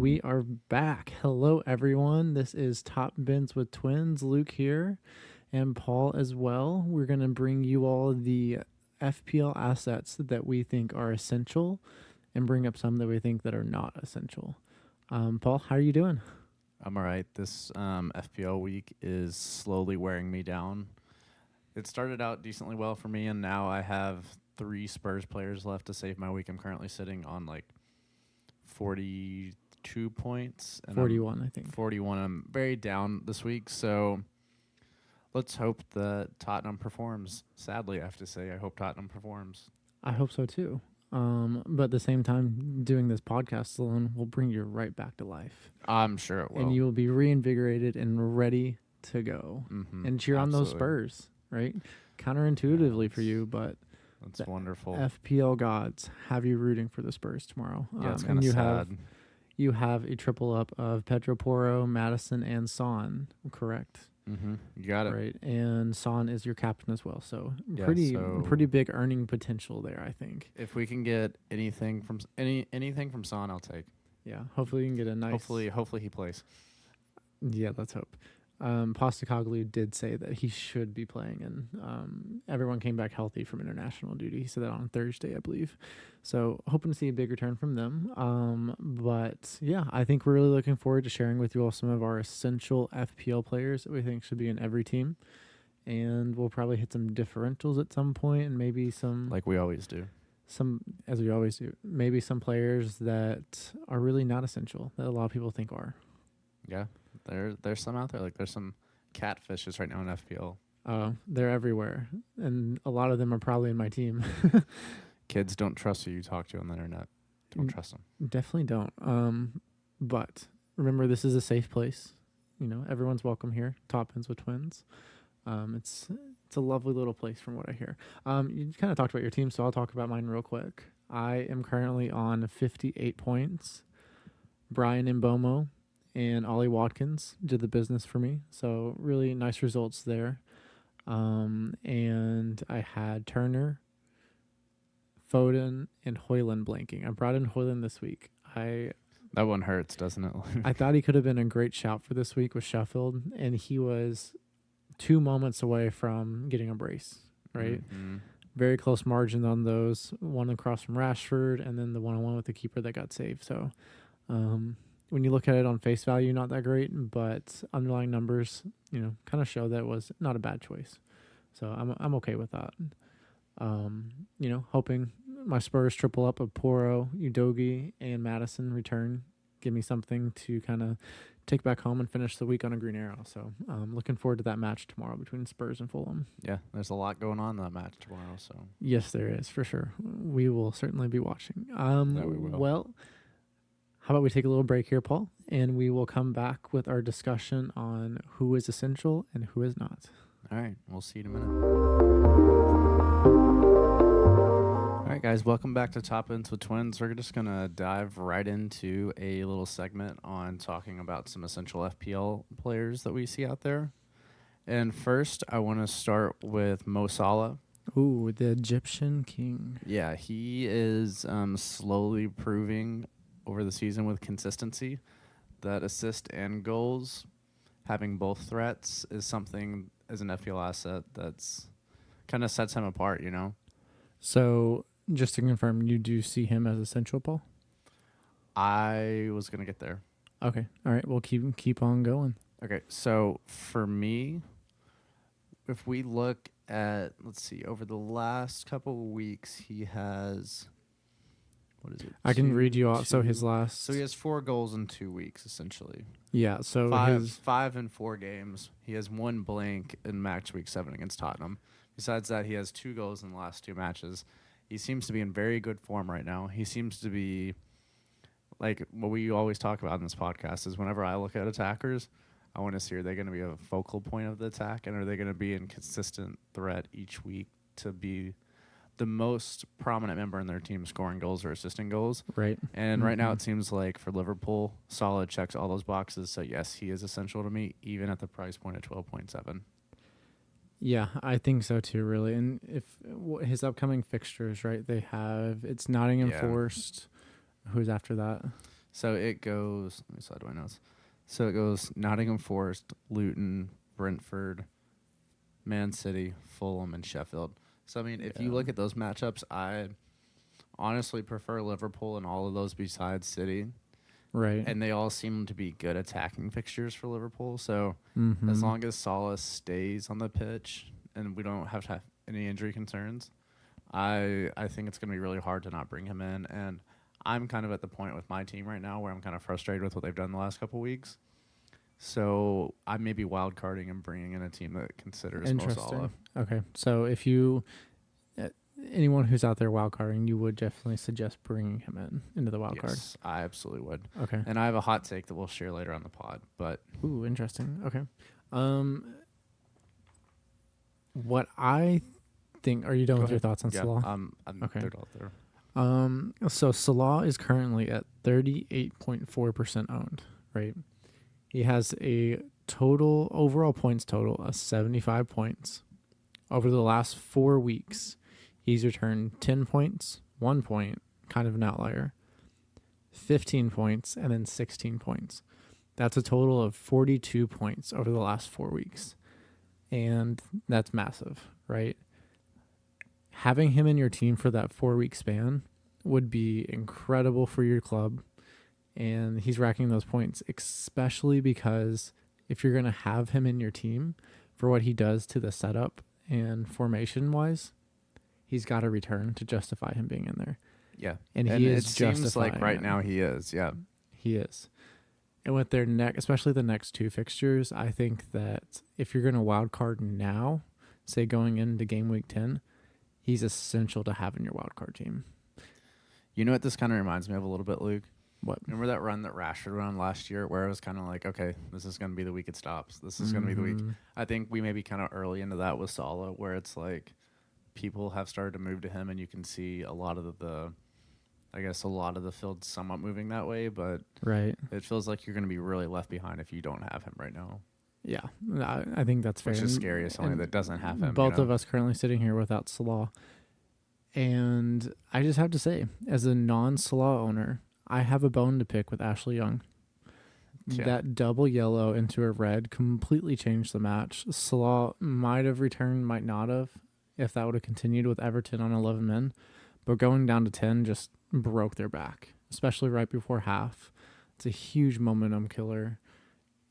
And we are back. Hello, everyone. This is Top Bins with Twins. Luke here and Paul as well. We're going to bring you all the FPL assets that we think are essential and bring up some that we think that are not essential. Paul, how are you doing? I'm all right. This FPL week is slowly wearing me down. It started out decently well for me, and now I have 3 Spurs players left to save my week. I'm currently sitting on like 42 points. And 41, I think. 41. I'm very down this week, so let's hope that Tottenham performs. Sadly, I have to say, I hope Tottenham performs. I hope so too. But at the same time, doing this podcast alone will bring you right back to life. I'm sure it will. And you will be reinvigorated and ready to go and cheer on those Spurs, right? Counterintuitively for you, but that's wonderful. FPL gods have you rooting for the Spurs tomorrow. Yeah, it's kind of sad. You have a triple up of Pedro Porro, Madison, and Son, correct? Mm-hmm. You got it. Right, and Son is your captain as well, so yeah, pretty big earning potential there, I think. If we can get anything from Son, I'll take. Yeah, hopefully you can get a nice. Hopefully he plays. Yeah, let's hope. Postecoglou did say that he should be playing, and everyone came back healthy from international duty. He said that on Thursday, I believe. So hoping to see a big return from them. But yeah, I think we're really looking forward to sharing with you all some of our essential FPL players that we think should be in every team. And we'll probably hit some differentials at some point, and maybe some... Like we always do. As we always do. Maybe some players that are really not essential, that a lot of people think are. Yeah. There's some out there. Like there's some catfishes right now in FPL. They're everywhere, and a lot of them are probably in my team. Kids, don't trust who you talk to on the internet. Don't trust them. Definitely don't. But remember, this is a safe place. You know, everyone's welcome here. Top Bins with Twins. It's a lovely little place from what I hear. You kind of talked about your team, so I'll talk about mine real quick. I am currently on 58 points. Brian Mbomo and Ollie Watkins did the business for me. So really nice results there. And I had Turner, Foden, and Højlund blanking. I brought in Højlund this week. That one hurts, doesn't it? I thought he could have been a great shout for this week with Sheffield, and he was 2 moments away from getting a brace, right? Mm-hmm. Very close margin on those. One across from Rashford, and then the one-on-one with the keeper that got saved. So, when you look at it on face value, not that great, but underlying numbers, kind of show that it was not a bad choice. So I'm okay with that. Hoping my Spurs triple up of Porro, Udogie, and Madison return, give me something to kind of take back home and finish the week on a green arrow. So I'm looking forward to that match tomorrow between Spurs and Fulham. Yeah, there's a lot going on in that match tomorrow. So yes, there is, for sure. We will certainly be watching. Yeah, we will. Well, how about we take a little break here, Paul, and we will come back with our discussion on who is essential and who is not. All right. We'll see you in a minute. All right, guys. Welcome back to Top Bins with Twins. We're just going to dive right into a little segment on talking about some essential FPL players that we see out there. And first, I want to start with Mo Salah. Ooh, the Egyptian king. Yeah, he is slowly proving over the season with consistency that assist and goals, having both threats, is something as an FPL asset that's kind of sets him apart, So just to confirm, you do see him as essential, Paul? I was going to get there. Okay. All right. We'll keep on going. Okay. So for me, if we look at, let's see, over the last couple of weeks, he has... What is it? I can read you out. So his last... So he has 4 goals in 2 weeks, essentially. Yeah, so 5 in 4 games. He has 1 blank in match week 7 against Tottenham. Besides that, he has 2 goals in the last 2 matches. He seems to be in very good form right now. He seems to be, like what we always talk about in this podcast, is whenever I look at attackers, I want to see, are they going to be a focal point of the attack, and are they going to be in consistent threat each week to be the most prominent member in their team scoring goals or assisting goals. Right. And right now it seems like for Liverpool, Salah checks all those boxes. So, yes, he is essential to me, even at the price point of 12.7. Yeah, I think so too, really. And if his upcoming fixtures, right, it's Nottingham Forest. Who's after that? So it goes. Let me slide my notes. So it goes Nottingham Forest, Luton, Brentford, Man City, Fulham, and Sheffield. So I mean, if you look at those matchups, I honestly prefer Liverpool in all of those besides City. Right. And they all seem to be good attacking fixtures for Liverpool. So Mm-hmm. as long as Salah stays on the pitch and we don't have to have any injury concerns, I think it's going to be really hard to not bring him in. And I'm kind of at the point with my team right now where I'm kind of frustrated with what they've done the last couple of weeks. So I may be wild carding and bringing in a team that considers Mo Salah. Interesting. Okay, so if you anyone who's out there wild carding, you would definitely suggest bringing him into the wild card. Yes, I absolutely would. Okay. And I have a hot take that we'll share later on the pod. But Ooh, interesting. Okay. What I think, are you done with your thoughts on Salah? I'm Okay. third out there. So Salah is currently at 38.4% owned, right? He has a total overall points total of 75 points. Over the last 4 weeks, he's returned 10 points, 1 point, kind of an outlier, 15 points, and then 16 points. That's a total of 42 points over the last 4 weeks. And that's massive, right? Having him in your team for that 4-week span would be incredible for your club. And he's racking those points, especially because if you're going to have him in your team for what he does to the setup and formation-wise, he's got to return to justify him being in there. Yeah. And he is it seems justifying like right it. now he is, yeah. He is. And with their especially the next 2 fixtures, I think that if you're going to wild card now, say going into game week 10, he's essential to have in your wild card team. You know what this kind of reminds me of a little bit, Luke? What? Remember that run that Rashford ran last year where it was kind of like, okay, this is going to be the week it stops. This is going to be the week. I think we may be kind of early into that with Salah where it's like people have started to move to him and you can see a lot of the field somewhat moving that way, but right. It feels like you're going to be really left behind if you don't have him right now. Yeah, I think that's fair. Which is scary as somebody that doesn't have him. Both of us currently sitting here without Salah. And I just have to say, as a non-Salah owner, I have a bone to pick with Ashley Young. Yeah. That double yellow into a red completely changed the match. Salah might have returned, might not have, if that would have continued with Everton on 11 men. But going down to 10 just broke their back, especially right before half. It's a huge momentum killer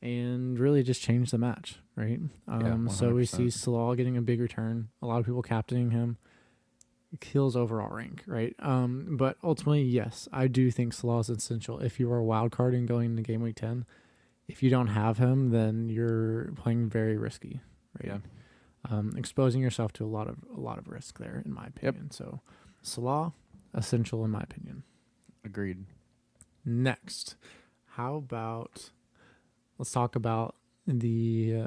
and really just changed the match, right? So we see Salah getting a big return. A lot of people captaining him. Kills overall rank, right? But ultimately, yes, I do think Salah is essential. If you are wild carding going into game week 10, if you don't have him, then you're playing very risky, right? Yeah. Exposing yourself to a lot of risk there, in my opinion. Yep. So Salah, essential in my opinion. Agreed. Next, how about let's talk about the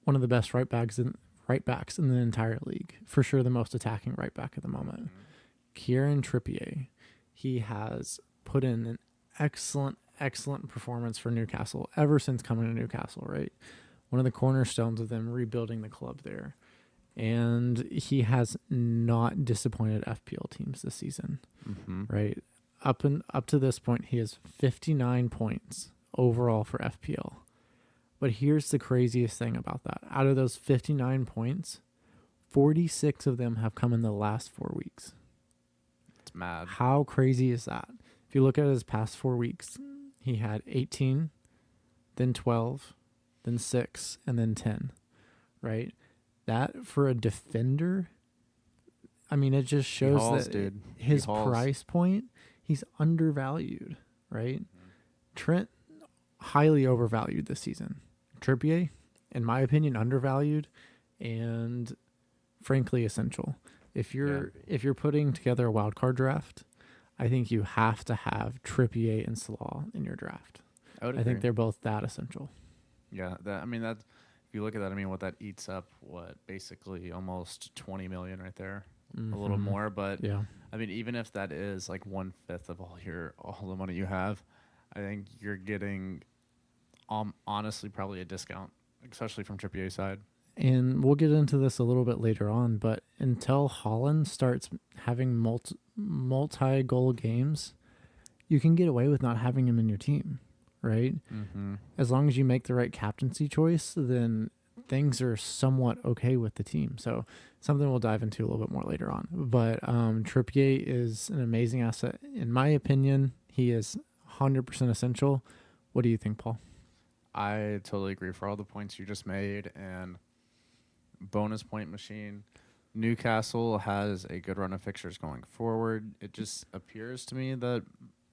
one of the best right backs in the entire league. For sure the most attacking right back at the moment. Mm-hmm. Kieran Trippier. He has put in an excellent performance for Newcastle ever since coming to Newcastle, right? One of the cornerstones of them rebuilding the club there. And he has not disappointed FPL teams this season, right? Up to this point, he has 59 points overall for FPL. But here's the craziest thing about that. Out of those 59 points, 46 of them have come in the last 4 weeks. It's mad. How crazy is that? If you look at his past 4 weeks, he had 18, then 12, then 6, and then 10, right? That, for a defender, I mean, it just shows that his price point, he's undervalued, right? Trent, highly overvalued this season. Trippier, in my opinion, undervalued and frankly essential. If you're putting together a wild card draft, I think you have to have Trippier and Salah in your draft. I think they're both that essential. Yeah, if you look at that, what that eats up, basically almost 20 million right there, a little more. But yeah, even if that is like 1/5 of all the money you have, I think you're getting honestly probably a discount, especially from Trippier's side. And we'll get into this a little bit later on, but until Haaland starts having multi-goal games, you can get away with not having him in your team, right? Mm-hmm. As long as you make the right captaincy choice, then things are somewhat okay with the team. So something we'll dive into a little bit more later on. But Trippier is an amazing asset. In my opinion, he is 100% essential. What do you think, Paul? I totally agree for all the points you just made. And bonus point machine. Newcastle has a good run of fixtures going forward. It just appears to me that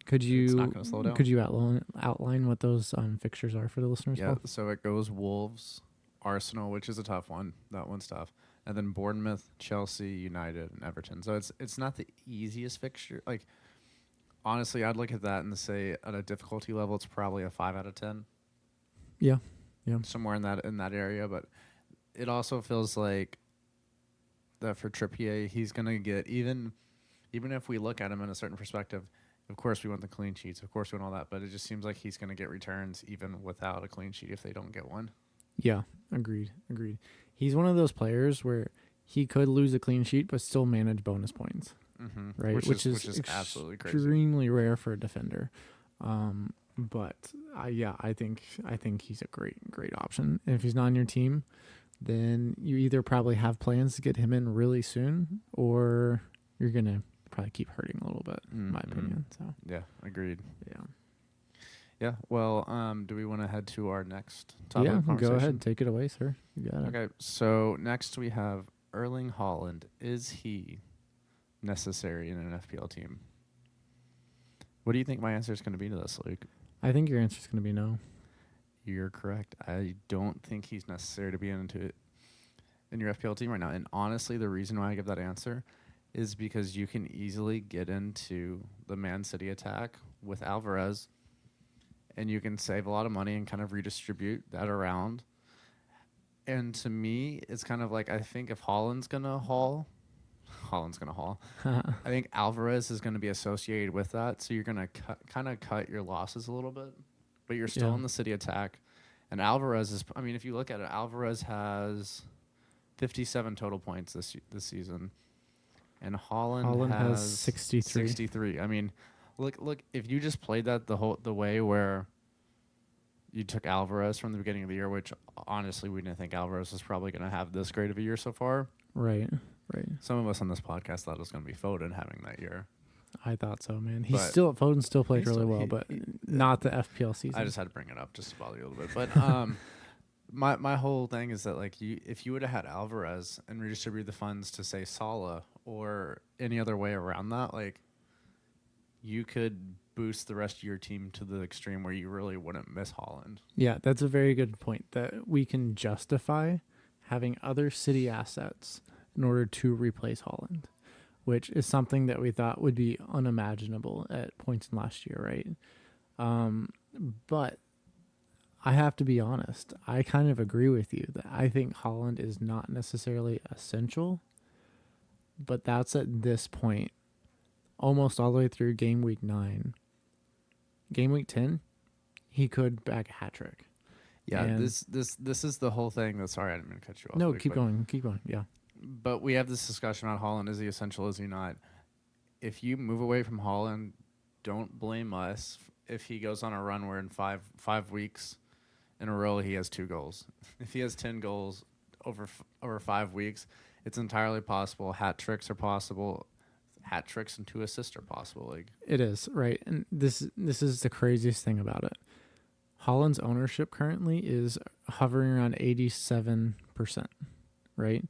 it's not going to slow down. Could you outline what those fixtures are for the listeners? Yeah, Paul? so it goes Wolves, Arsenal, which is a tough one. That one's tough. And then Bournemouth, Chelsea, United, and Everton. So it's not the easiest fixture. Like, honestly, I'd look at that and say at a difficulty level, it's probably a 5 out of 10. Yeah. Somewhere in that area. But it also feels like that for Trippier, he's gonna get even if we look at him in a certain perspective. Of course, we want the clean sheets. Of course, we want all that. But it just seems like he's gonna get returns even without a clean sheet if they don't get one. Yeah, agreed. He's one of those players where he could lose a clean sheet but still manage bonus points, right? Which is absolutely crazy. Extremely rare for a defender. But I think he's a great option. And if he's not on your team, then you either probably have plans to get him in really soon, or you're gonna probably keep hurting a little bit, in my opinion. So yeah, agreed. Yeah. Yeah. Well, do we want to head to our next topic? Yeah, go ahead. Take it away, sir. You got it. Okay. So next we have Erling Haaland. Is he necessary in an FPL team? What do you think my answer is going to be to this, Luke? I think your answer is going to be no. You're correct. I don't think he's necessary to be in your FPL team right now. And honestly, the reason why I give that answer is because you can easily get into the Man City attack with Alvarez, and you can save a lot of money and kind of redistribute that around. And to me, it's kind of like, I think if Haaland's going to haul. I think Alvarez is going to be associated with that. So you're going to cut your losses a little bit, but you're still in the City attack. And Alvarez is, I mean, if you look at it, Alvarez has 57 total points this season. And Haaland has 63. I mean, look, if you just played that the way where you took Alvarez from the beginning of the year, which honestly we didn't think Alvarez was probably going to have this great of a year so far. Right. Some of us on this podcast thought it was going to be Foden having that year. I thought so, man. Foden still played really well, but not the FPL season. I just had to bring it up just to bother you a little bit. But my whole thing is that, like, if you would have had Alvarez and redistributed the funds to, say, Salah or any other way around that, like, you could boost the rest of your team to the extreme where you really wouldn't miss Haaland. Yeah, that's a very good point, that we can justify having other City assets in order to replace Haaland, which is something that we thought would be unimaginable at points in last year, right? But I have to be honest, I kind of agree with you that I think Haaland is not necessarily essential, but that's at this point, almost all the way through game week 9. Game week 10, he could bag a hat trick. Yeah, and this is the whole thing. Sorry, I didn't mean to cut you off. No, keep going. Yeah. But we have this discussion about Haaland. Is he essential? Is he not? If you move away from Haaland, don't blame us if he goes on a run where in five weeks in a row he has 2 goals. If he has 10 goals over 5 weeks, it's entirely possible. Hat tricks are possible. Hat tricks and 2 assists are possible. Like, it is, right? And this is the craziest thing about it. Haaland's ownership currently is hovering around 87%, right?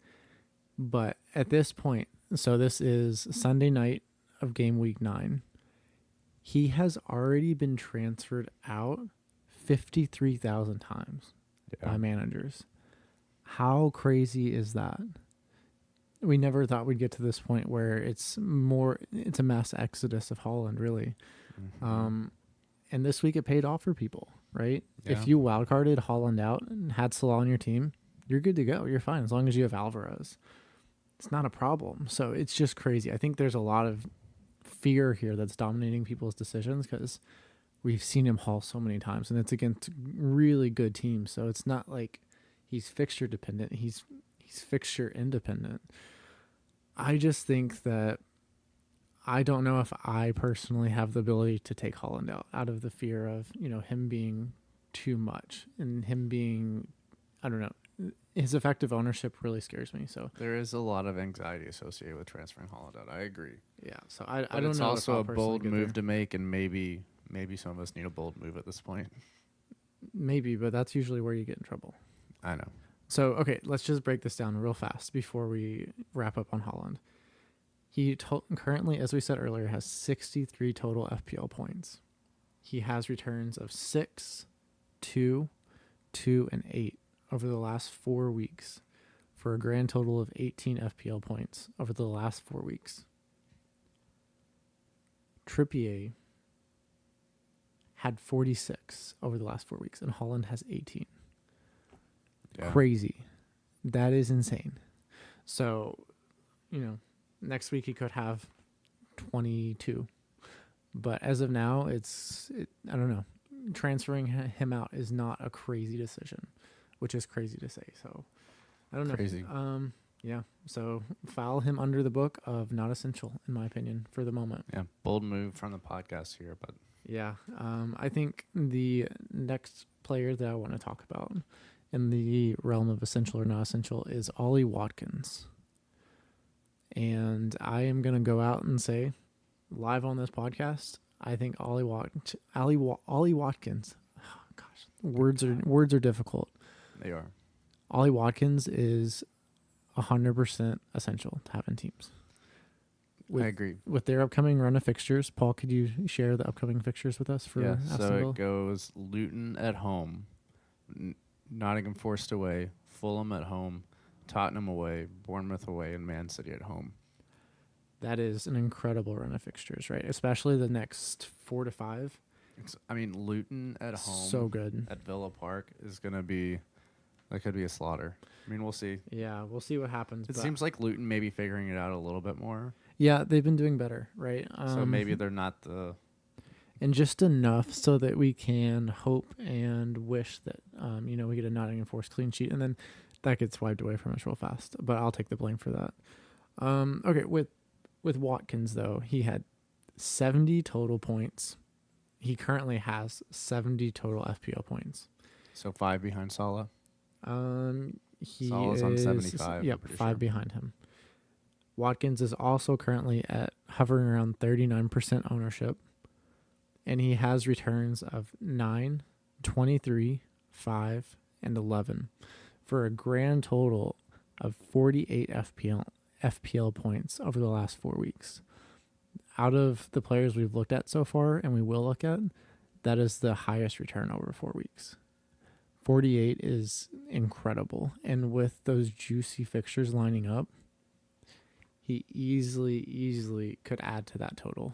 But at this point, so this is Sunday night of game week 9, he has already been transferred out 53,000 times by managers. How crazy is that? We never thought we'd get to this point where it's a mass exodus of Haaland, really. Mm-hmm. And this week it paid off for people, right? Yeah. If you wildcarded Haaland out and had Salah on your team, you're good to go. You're fine as long as you have Alvarez. It's not a problem. So it's just crazy. I think there's a lot of fear here that's dominating people's decisions because we've seen him haul so many times, and it's against really good teams. So it's not like he's fixture dependent. He's fixture independent. I just think that I don't know if I personally have the ability to take Holland out of the fear of, him being too much and him being, I don't know, his effective ownership really scares me. So There is a lot of anxiety associated with transferring Holland out. I agree. yeah, so I But don't it's know. also if I'll a personally bold get move there. to make, and maybe some of us need a bold move at this point. Maybe, but that's usually where you get in trouble. I know. So, okay, let's just break this down real fast before we wrap up on Holland. He currently, as we said earlier, has 63 total FPL points. He has returns of 6, 2, 2, and 8 over the last 4 weeks for a grand total of 18 FPL points over the last 4 weeks. Trippier had 46 over the last 4 weeks, and Holland has 18. Yeah. Crazy. That is insane. So, next week he could have 22. But as of now, I don't know. Transferring him out is not a crazy decision, which is crazy to say. So, I don't know. Crazy. Yeah. So, file him under the book of not essential, in my opinion, for the moment. Yeah, bold move from the podcast here, but Yeah. I think the next player that I want to talk about in the realm of essential or not essential is Ollie Watkins. And I am going to go out and say, live on this podcast, I think Ollie Watkins. Oh, gosh, words are difficult. they are. Ollie Watkins is 100% essential to have in teams. I agree. With their upcoming run of fixtures, Paul, could you share the upcoming fixtures with us for Aston so Villa? it goes Luton at home, Nottingham Forest away, Fulham at home, Tottenham away, Bournemouth away, and Man City at home. That is an incredible run of fixtures, right? Especially the next 4 to 5. Luton at home, So good. at Villa Park is going to be, that could be a slaughter. I mean, we'll see. Yeah, we'll see what happens. It seems like Luton may be figuring it out a little bit more. Yeah, they've been doing better, right? So maybe they're not the... And just enough so that we can hope and wish that, we get a Nottingham Forest clean sheet. And then that gets wiped away from us real fast. But I'll take the blame for that. Okay, with Watkins, though, he had 70 total points. He currently has 70 total FPL points. So 5 behind Salah. He Salah's on 75. Yep, I'm 5 sure. behind him. Watkins is also currently hovering around 39% ownership. And he has returns of 9, 23, 5, and 11 for a grand total of 48 FPL points over the last 4 weeks. Out of the players we've looked at so far, and we will look at, that is the highest return over 4 weeks. 48 is incredible. And with those juicy fixtures lining up, he easily could add to that total.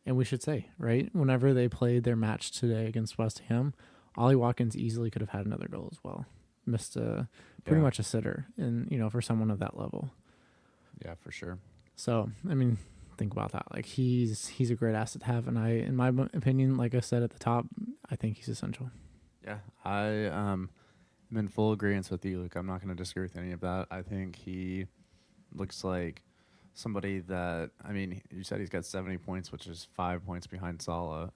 And we should say, right, whenever they played their match today against West Ham, Ollie Watkins easily could have had another goal as well. Missed pretty much a sitter, and for someone of that level. Yeah, for sure. So, I mean, think about that. Like, he's a great asset to have, and in my opinion, like I said at the top, I think he's essential. Yeah, I am in full agreement with you, Luke. I'm not going to disagree with any of that. I think he looks like somebody that, you said he's got 70 points, which is 5 points behind Salah.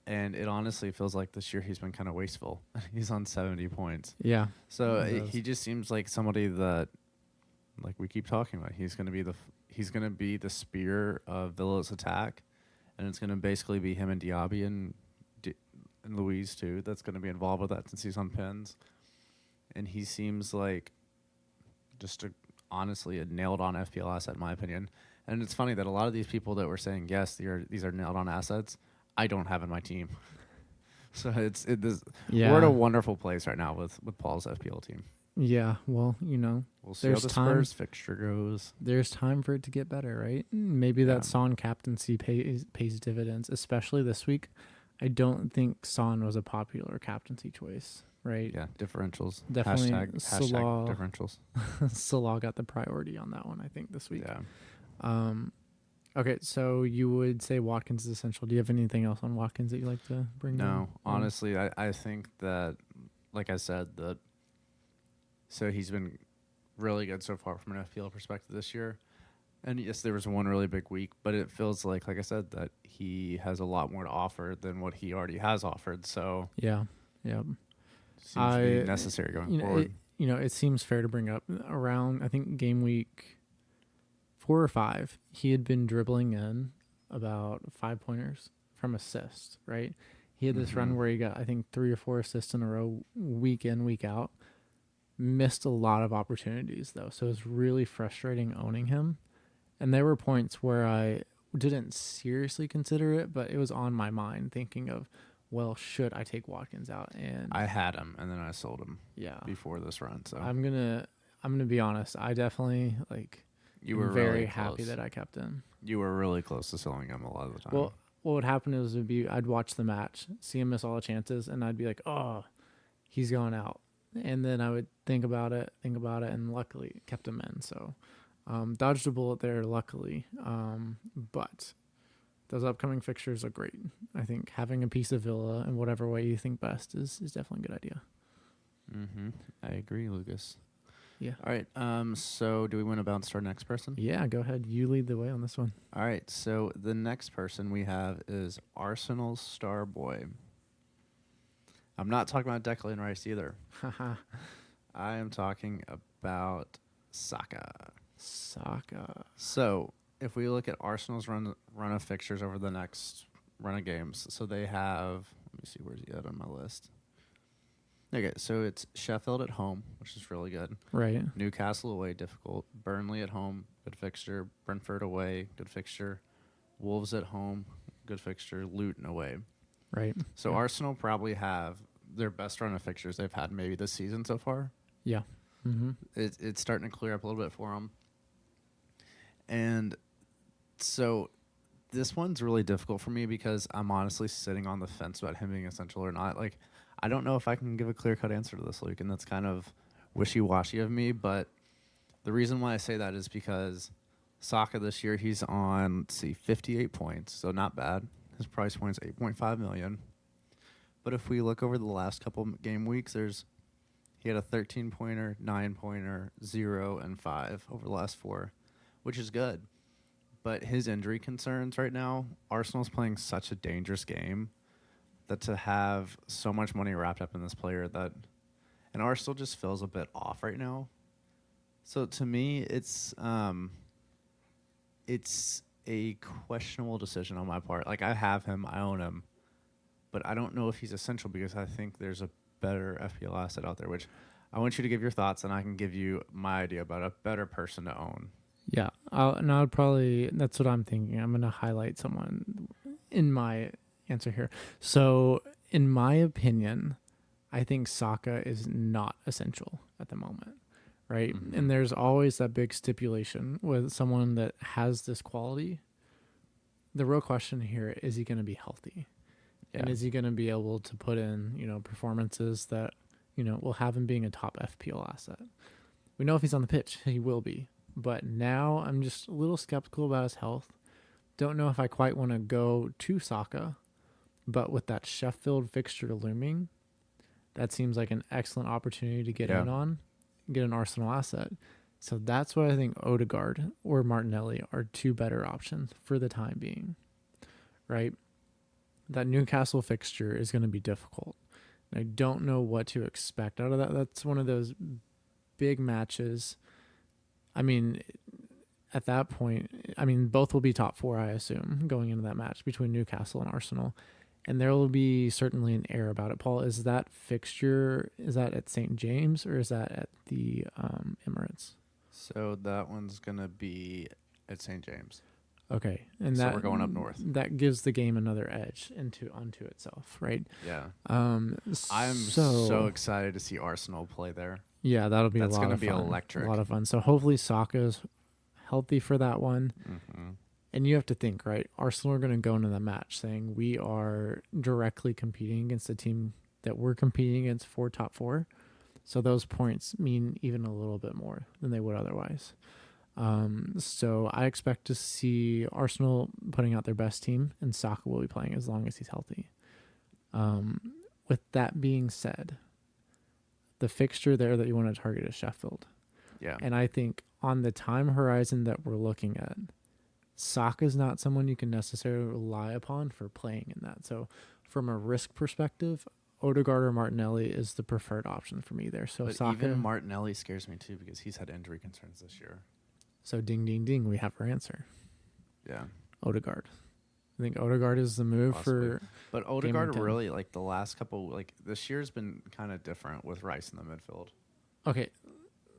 And it honestly feels like this year he's been kind of wasteful. He's on 70 points. Yeah. So he just seems like somebody that, like we keep talking about, he's going to be the spear of Villa's attack, and it's going to basically be him and Diaby and Louise too. That's going to be involved with that since he's on pins, and he seems like just honestly a nailed-on FPL asset in my opinion. And it's funny that a lot of these people that were saying yes, these are nailed-on assets, I don't have in my team. So we're at a wonderful place right now with Paul's FPL team. Yeah, well, We'll see how the Spurs fixture goes. There's time for it to get better, right? Maybe that Son captaincy pays dividends, especially this week. I don't think Son was a popular captaincy choice, right? Yeah, differentials. Definitely Hashtag Salah, differentials. Salah got the priority on that one, I think, this week. Yeah. Okay, so you would say Watkins is essential. Do you have anything else on Watkins that you'd like to bring down? No, honestly, I think that, like I said, so he's been really good so far from an FPL perspective this year. And yes, there was one really big week, but it feels like I said, that he has a lot more to offer than what he already has offered. So Yeah. Yeah. seems to be necessary going forward. It seems fair to bring up around, I think, game week 4 or 5, he had been dribbling in about 5 pointers from assists, right? He had this run where he got, I think, 3 or 4 assists in a row, week in, week out. Missed a lot of opportunities, though. So it was really frustrating owning him. And there were points where I didn't seriously consider it, but it was on my mind thinking of, well, should I take Watkins out? And I had him, and then I sold him yeah, before this run. So I'm gonna be honest. I definitely you am were very really happy close. that I kept him. You were really close to selling him a lot of the time. Well, what would happen is I'd watch the match, see him miss all the chances, and I'd be like, oh, he's going out. And then I would think about it, and luckily kept him in. So dodged a bullet there, luckily. But those upcoming fixtures are great. I think having a piece of Villa in whatever way you think best is definitely a good idea. I agree, Lucas. Yeah. All right. So do we want to bounce to our next person? Yeah, go ahead. You lead the way on this one. All right. So the next person we have is Arsenal's star boy. I'm not talking about Declan Rice either. I am talking about Saka. So if we look at Arsenal's run of fixtures over the next run of games, so they have, let me see, where's he at on my list? Okay, so it's Sheffield at home, which is really good. Right. Newcastle away, difficult. Burnley at home, good fixture. Brentford away, good fixture. Wolves at home, good fixture. Luton away. Right. So Arsenal probably have their best run of fixtures they've had maybe this season so far. Yeah. Mm-hmm. It's starting to clear up a little bit for them. And so this one's really difficult for me because I'm honestly sitting on the fence about him being essential or not. Like, I don't know if I can give a clear-cut answer to this, Luke, and that's kind of wishy-washy of me. But the reason why I say that is because Saka this year, he's on, let's see, 58 points, so not bad. His price point's $8.5 million. But if we look over the last couple game weeks, he had a 13-pointer, 9-pointer, 0, and 5 over the last 4, which is good. But his injury concerns right now, Arsenal's playing such a dangerous game that to have so much money wrapped up in this player and Arsenal just feels a bit off right now. So to me, it's a questionable decision on my part. Like, I have him, I own him, but I don't know if he's essential because I think there's a better FPL asset out there, which I want you to give your thoughts, and I can give you my idea about a better person to own. Yeah, that's what I'm thinking. I'm going to highlight someone in my answer here. So, in my opinion, I think Saka is not essential at the moment, right? Mm-hmm. And there's always that big stipulation with someone that has this quality. The real question here, is he going to be healthy? Yeah. And is he going to be able to put in, performances that, will have him being a top FPL asset? We know if he's on the pitch, he will be. But now I'm just a little skeptical about his health. Don't know if I quite want to go to Saka. But with that Sheffield fixture looming, that seems like an excellent opportunity to get in on, get an Arsenal asset. So that's why I think Odegaard or Martinelli are two better options for the time being, right? That Newcastle fixture is going to be difficult. I don't know what to expect out of that. That's one of those big matches. I mean, at that point, both will be top 4, I assume, going into that match between Newcastle and Arsenal. And there will be certainly an air about it. Paul, is that fixture, is that at St. James or is that at the Emirates? So that one's going to be at St. James. Okay. And so we're going up north. That gives the game another edge onto itself, right? Yeah. I'm so excited to see Arsenal play there. Yeah, that'll be a lot of fun. That's going to be electric. A lot of fun. So hopefully Saka's healthy for that one. Mm-hmm. And you have to think, right? Arsenal are going to go into the match saying we are directly competing against a team that we're competing against for top 4. So those points mean even a little bit more than they would otherwise. So I expect to see Arsenal putting out their best team, and Saka will be playing as long as he's healthy. With that being said, the fixture there that you want to target is Sheffield. Yeah. And I think on the time horizon that we're looking at, Saka's not someone you can necessarily rely upon for playing in that. So from a risk perspective, Odegaard or Martinelli is the preferred option for me there. So But Saka, even Martinelli scares me too because he's had injury concerns this year. so ding, ding, ding, we have our answer. Yeah. Odegaard. I think Odegaard is the move Possibly. for. But Odegaard really, like the last couple, like this year's been kind of different with Rice in the midfield. Okay,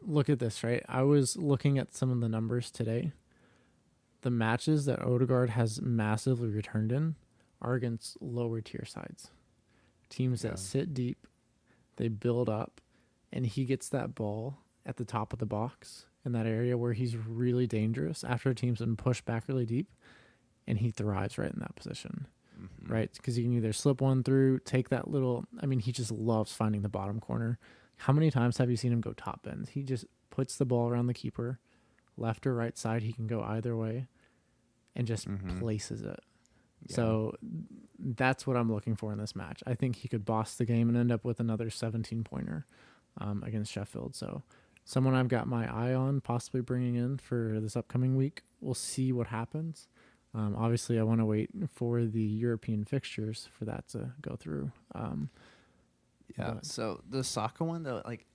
look at this, right? I was looking at some of the numbers today. The matches that Odegaard has massively returned in are against lower tier sides. Teams that sit deep, they build up, and he gets that ball at the top of the box in that area where he's really dangerous after a team's been pushed back really deep, and he thrives right in that position, right? Because you can either slip one through, take that little, I mean, he just loves finding the bottom corner. How many times have you seen him go top bends? He just puts the ball around the keeper, left or right side, he can go either way, and just places it. Yeah. So that's what I'm looking for in this match. I think he could boss the game and end up with another 17-pointer against Sheffield. So someone I've got my eye on possibly bringing in for this upcoming week. We'll see what happens. Obviously, I want to wait for the European fixtures for that to go through. Yeah. So the Saka one, though, like,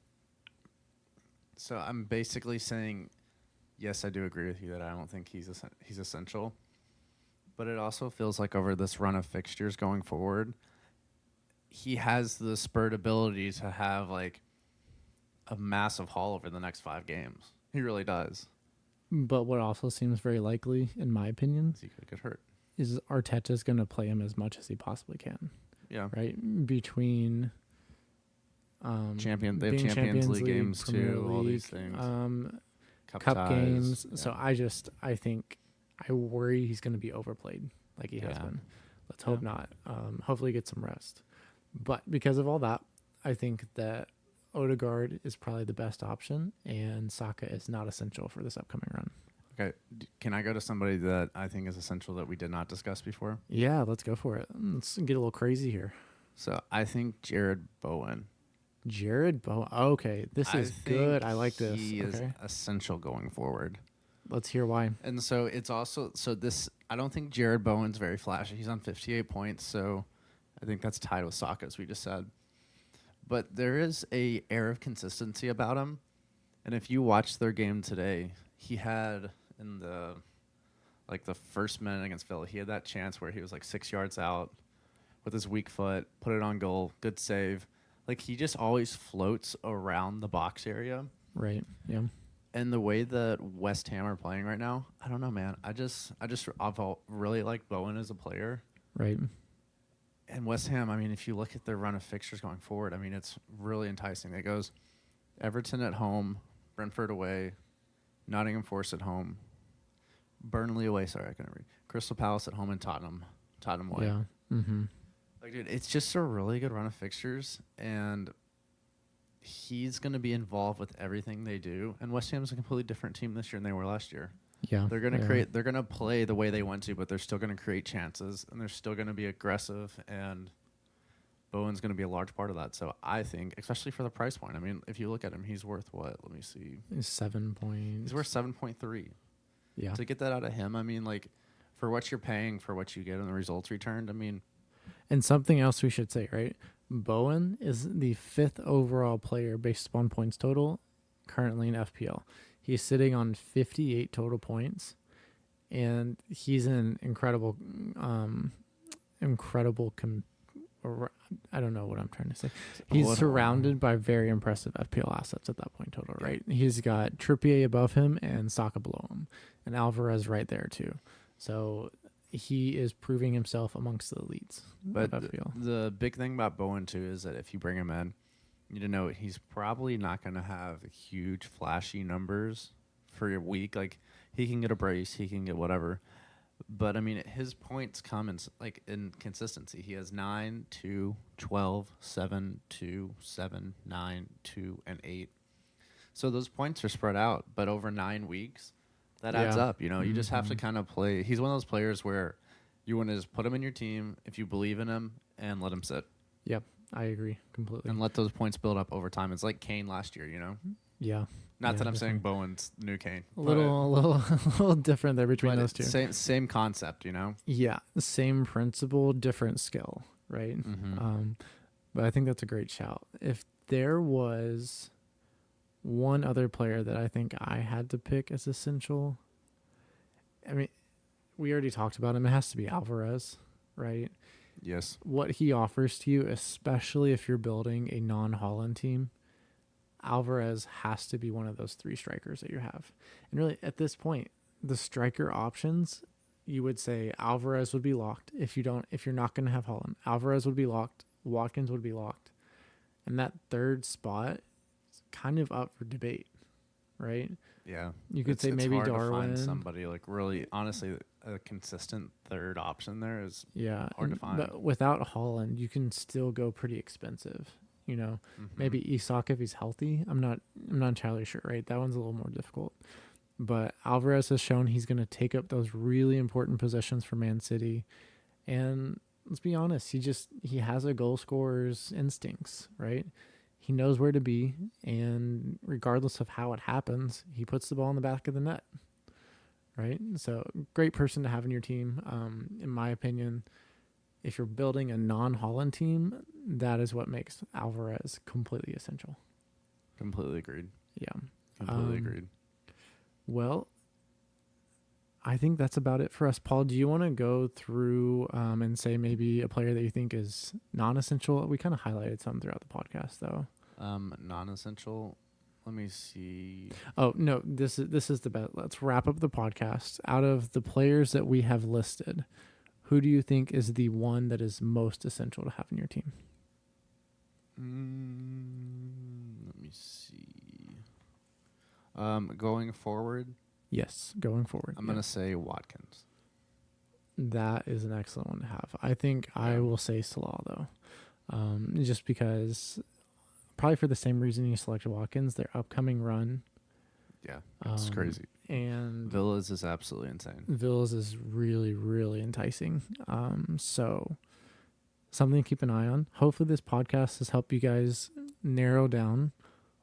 so I'm basically saying, yes, I do agree with you that I don't think he's essential. But it also feels like over this run of fixtures going forward, he has the spurred ability to have like a massive haul over the next 5 games. He really does. But what also seems very likely, in my opinion, he could get hurt, is Arteta's going to play him as much as he possibly can. Yeah. Right? Between they have Champions League games Premier too, League, all these things. Cup games. Yeah. So I think I worry he's going to be overplayed like he has been. Let's hope not. Hopefully get some rest. But because of all that, I think that Odegaard is probably the best option, and Saka is not essential for this upcoming run. Okay. Can I go to somebody that I think is essential that we did not discuss before? Yeah, let's go for it. Let's get a little crazy here. So I think Jared Bowen. Okay, this is good. I like this. He is essential going forward. Let's hear why. And so it's also I don't think Jared Bowen's very flashy. He's on 58 points, so I think that's tied with Saka, as we just said. But there is a air of consistency about him. And if you watch their game today, he had in the first minute against Villa, he had that chance where he was like 6 yards out with his weak foot, put it on goal, good save. Like he just always floats around the box area. Right. Yeah. And the way that West Ham are playing right now, I don't know, man. I've really liked Bowen as a player. Right. And West Ham, I mean, if you look at their run of fixtures going forward, I mean, it's really enticing. It goes Everton at home, Brentford away, Nottingham Forest at home, Burnley away. Sorry, I couldn't read. Crystal Palace at home, and Tottenham away. Yeah. Mm-hmm. Like, dude, it's just a really good run of fixtures, and he's going to be involved with everything they do. And West Ham's a completely different team this year than they were last year. Yeah. They're going to play the way they want to, but they're still going to create chances, and they're still going to be aggressive, and Bowen's going to be a large part of that. So I think, especially for the price point, I mean, if you look at him, he's worth what? Let me see. He's 7 points. He's worth 7.3. Yeah. To get that out of him, I mean, like, for what you're paying for what you get and the results returned, I mean. And something else we should say, right? Bowen is the 5th overall player based upon points total currently in FPL. He's sitting on 58 total points, and he's an incredible, I don't know what I'm trying to say. He's surrounded by very impressive FPL assets at that point total, right? He's got Trippier above him and Saka below him, and Alvarez right there too. So he is proving himself amongst the elites. But the big thing about Bowen too is that if you bring him in, you to know he's probably not going to have huge flashy numbers for your week. Like he can get a brace, he can get whatever. But I mean, his points come in consistency. He has 9, 2, 12, 7, 2, 7, 9, 2, and 8. So those points are spread out, but over 9 weeks, that adds up. You know, you just have to kind of play. He's one of those players where you want to just put him in your team if you believe in him and let him sit. Yep, I agree completely. And let those points build up over time. It's like Kane last year, you know? Yeah. Not Yeah, that I'm saying definitely. Bowen's new Kane. A little different there between But those two. same concept, you know? Yeah, same principle, different skill, right? Mm-hmm. But I think that's a great shout. If there was one other player that I think I had to pick as essential, I mean, we already talked about him. It has to be Alvarez, right? Yes. What he offers to you, especially if you're building a non-Holland team, Alvarez has to be one of those 3 strikers that you have. And really, at this point, the striker options, you would say Alvarez would be locked. If you're not going to have Holland, Alvarez would be locked. Watkins would be locked. And that third spot is kind of up for debate, right? Yeah. You could say it's maybe hard Darwin. to find somebody like really, honestly, a consistent third option there is Yeah, hard to find. But without Holland, you can still go pretty expensive. Maybe Isak if he's healthy. I'm not entirely sure, right? That one's a little more difficult. But Alvarez has shown he's going to take up those really important positions for Man City. And let's be honest, he has a goal scorer's instincts, right? He knows where to be, and regardless of how it happens, he puts the ball in the back of the net, right? So great person to have in your team. In my opinion, if you're building a non-Holland team, that is what makes Alvarez completely essential. Completely agreed. Yeah. Completely agreed. Well, I think that's about it for us. Paul, do you want to go through and say maybe a player that you think is non-essential? We kind of highlighted some throughout the podcast, though. Non-essential. Let me see. Oh no, this is the best. Let's wrap up the podcast. Out of the players that we have listed, who do you think is the one that is most essential to have in your team? Let me see. Going forward. Yes, going forward. I'm gonna say Watkins. That is an excellent one to have. I think I will say Salah though, just because, probably for the same reason you selected Watkins, their upcoming run. Yeah, it's crazy. And Villas is absolutely insane. Villas is really, really enticing. So something to keep an eye on. Hopefully this podcast has helped you guys narrow down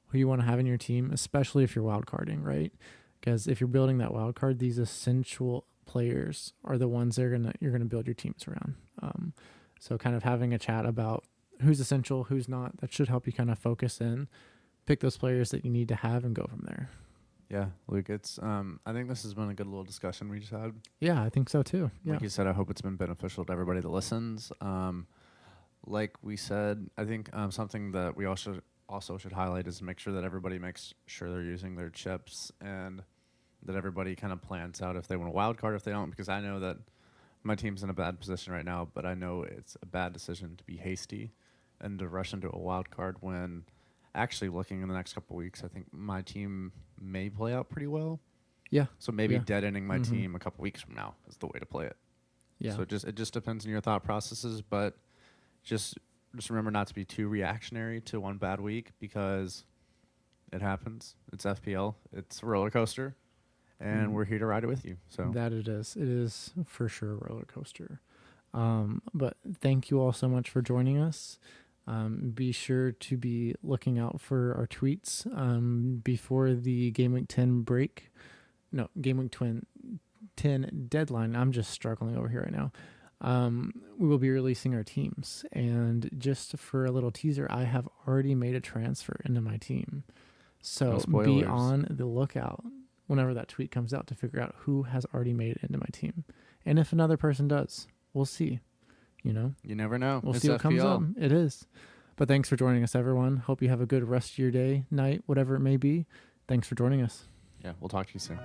who you want to have in your team, especially if you're wildcarding, right? Because if you're building that wild card, these essential players are the ones you're gonna build your teams around. So kind of having a chat about who's essential, who's not, that should help you kind of focus in, pick those players that you need to have, and go from there. Yeah, Luke, it's I think this has been a good little discussion we just had. Yeah, I think so too. Yeah. Like you said, I hope it's been beneficial to everybody that listens. Like we said, I think something that we also should highlight is make sure that everybody makes sure they're using their chips and that everybody kind of plans out if they want a wild card, if they don't, because I know that my team's in a bad position right now, but I know it's a bad decision to be hasty and to rush into a wild card when actually looking in the next couple of weeks, I think my team may play out pretty well. Yeah. So maybe dead ending my team a couple weeks from now is the way to play it. Yeah. So it just depends on your thought processes, but just remember not to be too reactionary to one bad week because it happens. It's FPL. It's a roller coaster. And we're here to ride it with you. So that it is. It is for sure a roller coaster. But thank you all so much for joining us. Be sure to be looking out for our tweets before the Game Week 10 break. No, Game Week 10 deadline. I'm just struggling over here right now. We will be releasing our teams. And just for a little teaser, I have already made a transfer into my team. So be on the lookout whenever that tweet comes out to figure out who has already made it into my team. And if another person does, we'll see. You never know. We'll see what comes up. It is. But thanks for joining us, everyone. Hope you have a good rest of your day, night, whatever it may be. Thanks for joining us. Yeah, we'll talk to you soon.